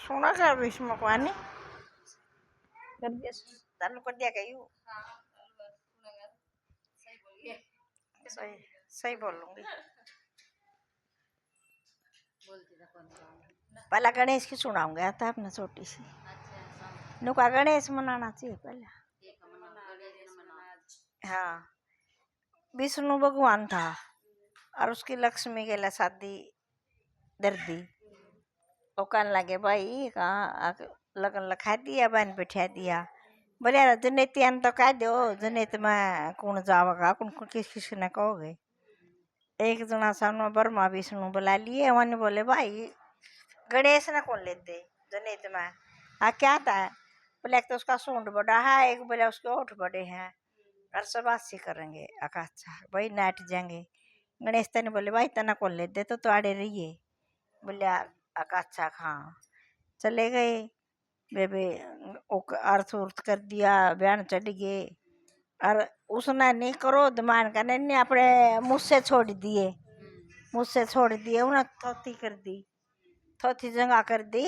सुना कर विष्णु को आने कर दिया तनु कर दिया कहीं सही सही बोलूंगी पहला गणेश की सुनाऊंगा आता अपना छोटी सी नुका गणेश मनाना चाहिए पहले हाँ विष्णु भगवान था और उसकी लक्ष्मी के लिए शादी दर्दी वो कहने लगे भाई कहाँ लगन लखा दिया बहन बैठा दिया बोले यार जनेती अन तो कह दो जनेत में कौन जावगा कौन किस ने कहोगे एक जना सामने ब्रह्मा विष्णु बुला लिए उन्होंने बोले भाई गणेश ने कौन लेते जनेत में हाँ क्या था बोले एक तो उसका सूंड बड़ा है एक बोले उसके ओठ बड़े हैं और सब आसी करेंगे अका अच्छा भाई नाट जाएंगे गणेश तने बोले भाई तना कौन लेते तो आड़े रहिए बोले अका अच्छा हाँ चले गए बेबे अर्थ उर्थ कर दिया बयान चढ़ गए और उसने नहीं करो दमान का नहीं अपने मुझसे छोड़ दिए उन्हें थोथी कर दी थोथी जगह कर दी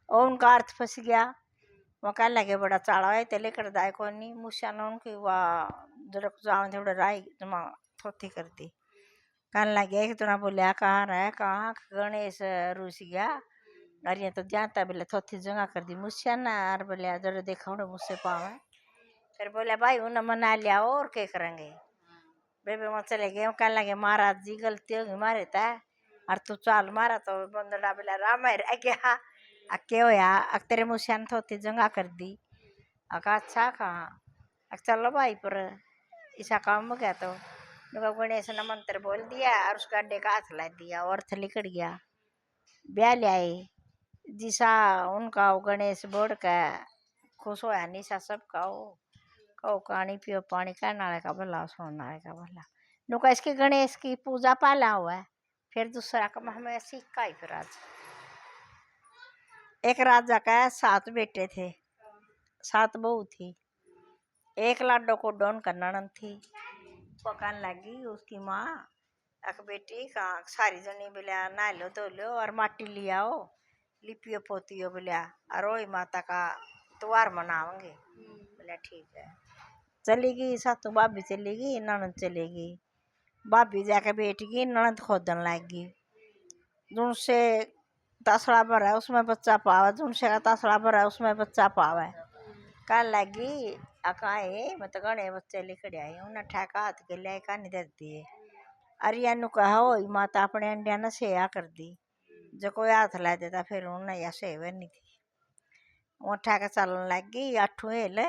और उनका अर्थ फंस गया वो कहने लगे बड़ा चाड़ा है तेले कर दाए को नहीं मुझसे ना उनकी वाह जरा जाओ थोड़ा राई जमा थोथी कर दी कहने लगे एक जना बोलिया कहाँ रहा कहाँ गणेश रूस गया अरे तो जानता बोले थोथी जगह कर दी मुझसे ना और बोले जरा देखा मुझसे पावे फिर बोले भाई उन्हें मना लिया और क्या करेंगे बेबे वहाँ चले गए कहने लगे महाराज जी गलती होगी मारे था और तू चाल मारा तो बंदड़ा बोला राम है क्या क्या होया तेरे मुझसे थोथी जगह कर दी अका अच्छा कहाँ चलो भाई पर ऐसा काम हो गया तो गणेश ने मंत्र बोल दिया और उसका अड्डे का हाथ ला दिया और अर्थ लिकड़ गया ब्याह ले आए जिसा उनका गणेश बोड़ का खुश होया निशा सबका वो कहो कहानी पियो पानी का नाले का भला सोना का भला नुका इसके गणेश की पूजा पाला हुआ है फिर दूसरा काम हमें सीखा ही फिर आज एक राजा का 7 बेटे थे 7 बहू थी एक लाडो को डोन का ननद थी पकाने लगी उसकी माँ एक बेटी का सारी जनी बोलिया नहा लो धो लो और माटी लियाओ लिपियो पोतियो बोलिया और वही माता का त्योहार मनाओगे बोला ठीक है चली गई सातों भाभी चली गई ननद चली गई भाभी जाके बैठ गई ननद खोदन लग गई जुन से तसड़ा भरा उसमें बच्चा पावा जुन से तसड़ा भरा उसमें बच्चा पावा कह लगी अकाए मत गणे बच्चे लिखड़े आए उन्हें ठेका हाथ के लिया का नहीं देती है अरिया नु कहा हो माता अपने अंडिया ने सेया कर दी जो कोई हाथ ला देता फिर उन्हें या सेवा नहीं थी वो ठेका चलन लगी 8 हेल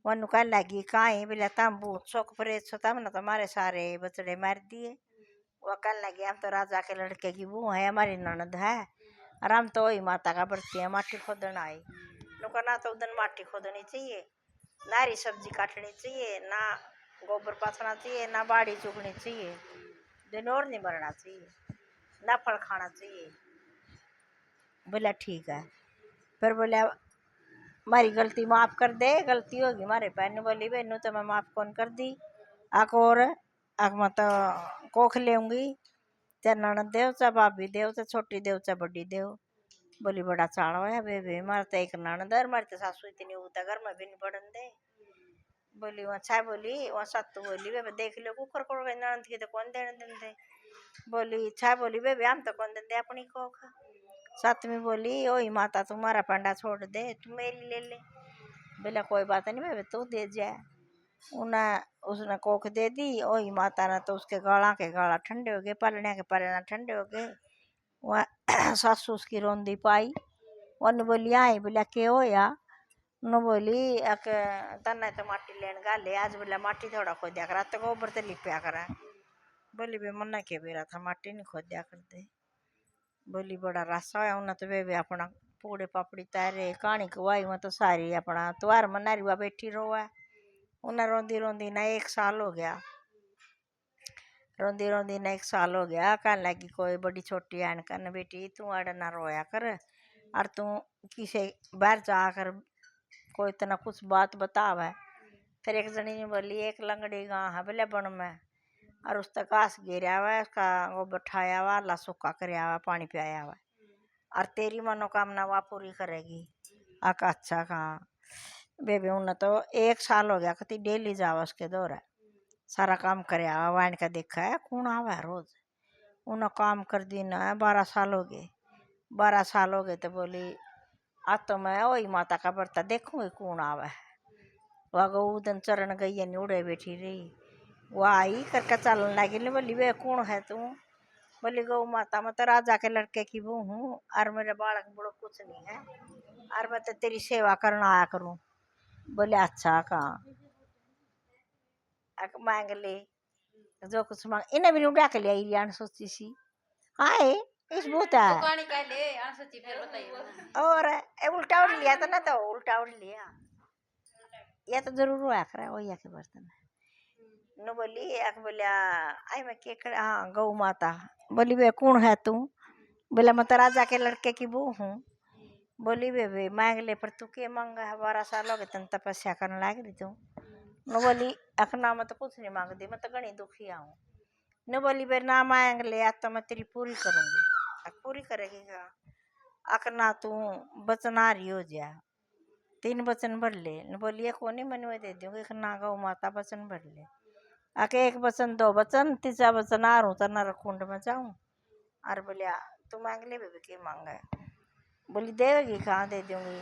वनु कह लगी कहीं बोले तम भूत शोक प्रेत सो तब न तुम्हारे सारे बचड़े मार दिए वो कहने लगे हम तो राजा के लड़के की बहू है हमारी ननद है और हम तो वही माता का बरती है माटी खोदन आई नुका ना तो उधर माटी खोदनी चाहिए ना हरी सब्जी काटनी चाहिए ना गोबर पाथना चाहिए ना बाड़ी चुगनी चाहिए दिन और नहीं मरना चाहिए ना फल खाना चाहिए बोला ठीक है फिर बोला मारी गलती माफ़ कर दे गलती होगी मारे पैन बोली बेनू तो मैं माफ़ कौन कर दी आक और आक मत कोख लेंगी चाहे ननद देव चाहे भाभी देव चाहे छोटी देव चाहे बड़ी देव बोली बड़ा चाड़ा है बेबे मारे तो एक ननद है मारे तो सासू इतनी उता घर में भी नहीं पड़न दे बोली वहाँ छा बोली वहाँ सत्तू बोली बेबे देख लो कुकर कोड़ गई ननद की तो कौन देने देंदे बोली छा बोली बेबे हम तो कौन देंदे अपनी कोख सतवीं बोली ओही माता तुम्हारा पंडा छोड़ दे तू मेरी ले ले बोला कोई बात नहीं बेबे तू दे जाए उन्हें उसने कोख दे दी ओही माता ने तो उसके गाला ठंडे हो गए पलने के पलना ठंडे हो गए वह सासू उसकी रोंदी पाई उन्हें बोली आई बोला के होया न बोली एक तन्ने तो माटी लेन गाले आज बोला माटी थोड़ा खोदिया करा तो गोबर तो लिपया करा बोली बे मन्ना के बेरा था माटी नहीं खोदिया कर दे बोली बड़ा रासा होया उन्हें तो बेबे अपना पूड़े पापड़ी तारे कहानी कवाई में तो सारी अपना त्योहार मना रही बैठी रो है उन्हें रोंदी रोंदी ना 1 साल हो गया रोंदी रोंदी ना 1 साल हो गया कहने लगी कोई बड़ी छोटी आन कर बेटी तू अड़ ना रोया कर और तू किसे बाहर जाकर कोई इतना कुछ बात बतावे फिर एक जनी ने बोली एक लंगड़ी गां है बोले बन में और उस तक घास गिरा हुआ उसका वो बैठाया हुआ अल्लाह सूखा कराया हुआ पानी पियाया हुआ और तेरी मनोकामना वह पूरी करेगी। आका अच्छा कहाँ बेबे उन्हें तो 1 साल हो गया कति डेली जावा उसके दौर है सारा काम करे आवा वाइन का देखा है कौन आवा है रोज उन्हें काम कर दी ना 12 साल हो गए 12 साल हो गए तो बोली आज तो मैं वही माता का बर्ता देखूंगी कौन आवा है वह गो उदन चरण गई है उड़े बैठी रही वो आई करके चलने लगी बोली वे कौन है तू बोली गौ माता मैं तो राजा के लड़के की बहू हूँ और मेरे बालक बड़ो कुछ नहीं है और मैं तो तेरी सेवा करना आया करूँ। बोले अच्छा कहाँ मांग ले जो कुछ मांग इन्हें भी उड़ा के लिया इरियान सोची सी आए इस बूता और उल्टा उड़ लिया था ना तो उल्टा उड़ लिया या तो जरूर हुआ कर वही के बर्तन न बोली एक बोलिया आई मैं के कर हाँ गौ माता बोली वे कौन है तू बोला मैं तो राजा के लड़के की बहू हूँ बोली वे मांग ले पर तू के मांगा है 12 साल हो गए तन तपस्या करने लग रही तू न बोली अखना मैं तो कुछ नहीं मांग दी मैं तो घनी दुखी हूँ न बोली वे ना मांग ले आज तो मैं तेरी पूरी करूँगी पूरी करेगी क्या अखना तू बचना रही हो जा 3 वचन भर ले न बोलिए कोनी मन में दे दूंगी ना गौ माता वचन भर ले आके 1 वचन 2 वचन 3रा वचन आ रू तो नरकुंड में जाऊं और बोलिया तू मांग ले बेबे के मांगा है बोली देगी कहाँ दे दूंगी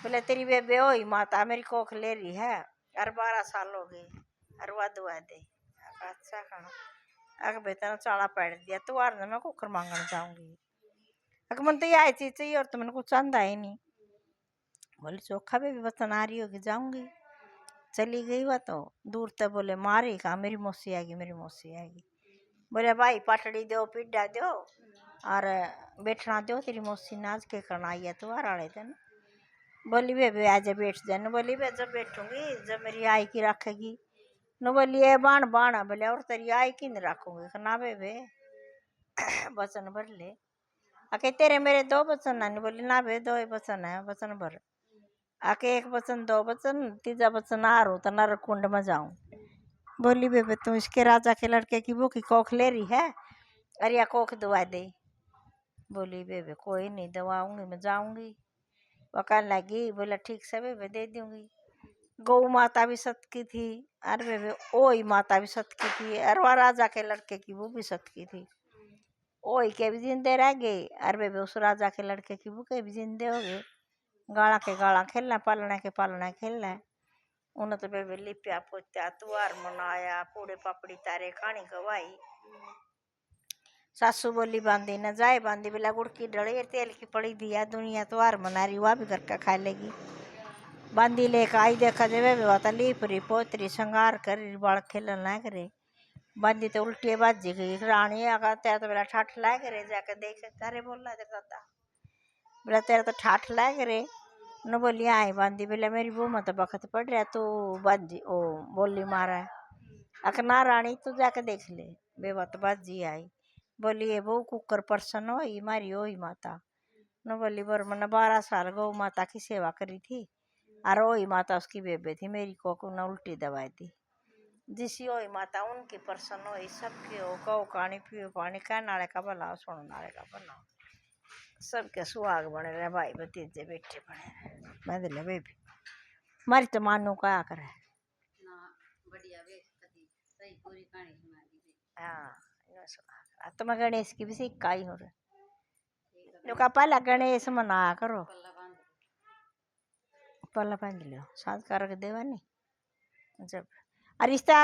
बोले तेरी बेबे हो ही माता मेरी कोख ले रही है और 12 साल हो गए और वह दुआ दे अच्छा कहा अगर बेटा चाड़ा पैर दिया तो वार मैं कुकर मांगने जाऊंगी अगर मन तो यह चीज चाहिए और तो मैंने कुछ आंदा ही नहीं बोले चोखा भी वचन आ रही होगी जाऊंगी चली गई वह तो दूर तक बोले मारे कहा मेरी मौसी आएगी मेरी मौसी आएगी बोले भाई पटड़ी दो पिड्डा दो और बैठना दो तेरी मौसी नाच के करना आई है तो आ रहे थे ना बोली वे आज बैठ जाए न बोली वे जब बैठूंगी जब मेरी आई की रखेगी न बोली ये बाण बाण बोले और तेरी आई की नहीं रखूंगी ना वे वचन भर ले आके तेरे मेरे 2 वचन है बोली ना वे 2 वचन है वचन भर आके 1 वचन 2 वचन 3रा वचन आ रू तो नरकुंड में जाऊं बोली बेबे तू इसके राजा के लड़के की वो की कोख ले रही है अरे या कोख दवा दे बोली बेबे कोई नहीं दवाऊंगी मैं जाऊंगी वो कहने लगी बोला ठीक से बेबे दे दूंगी गौ माता भी सत की थी अरे बेबे ओई माता भी सत की थी और वह राजा के लड़के की वो भी सत की थी ओई के भी जिंदे रह गए अरे बेबे उस राजा के लड़के की वो के भी जिंदे हो गए गाला के गाला खेलना पालना के पालना खेलना उन्हें तो बेबे लिपिया पोत्या तुआर मनाया पूड़े पापड़ी तारे खानी गवाई सासू बोली बांधी न जाए बांधी बिला गुड़ की डले तेल की पड़ी दिया दुनिया तुआर मना रही वह भी घर का खा लेगी बांधी लेकर आई देखा जब बेवा लीपरी पोतरी संगार कर बाल खेलन ना करे बांधी तो उल्टी बाजी गई रानी आगा तेरा तो बेला ठाठ लाए करे जाकर देख तारे बोलना देखता बोला तेरा तो ठाठ लाए करे न बोली आई बांधी बोले मेरी वो मत बखत पड़ रहा तू बाजी ओ बोली मारा है अकना रानी तू जाके देख ले बेवा तो बाजी आई बोली ये वो कुकर प्रसन्न हो मारी हो माता न बोली बर मैंने 12 साल गौ माता की सेवा करी थी और वही माता उसकी बेबे थी मेरी को न उल्टी दवाई दी जिसी हो माता उनकी प्रसन्न हो सबके हो गौ पानी पियो पानी कहने वाले का भला सुनने वाले का भला सबके सुहाग बने रहे भाई भतीजे बेटे बने रहे मैं दिले बेबी मारी तो मानू क्या करे हाँ तो मैं गणेश की भी सिक्का ही हो रहा पहला गणेश मनाया करो पल्ला बांध लो साथ कर देवा नहीं जब रिश्ता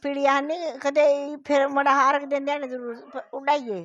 पीढ़िया नहीं कदे फिर मड़ा हार देंगे जरूर उड़ाइए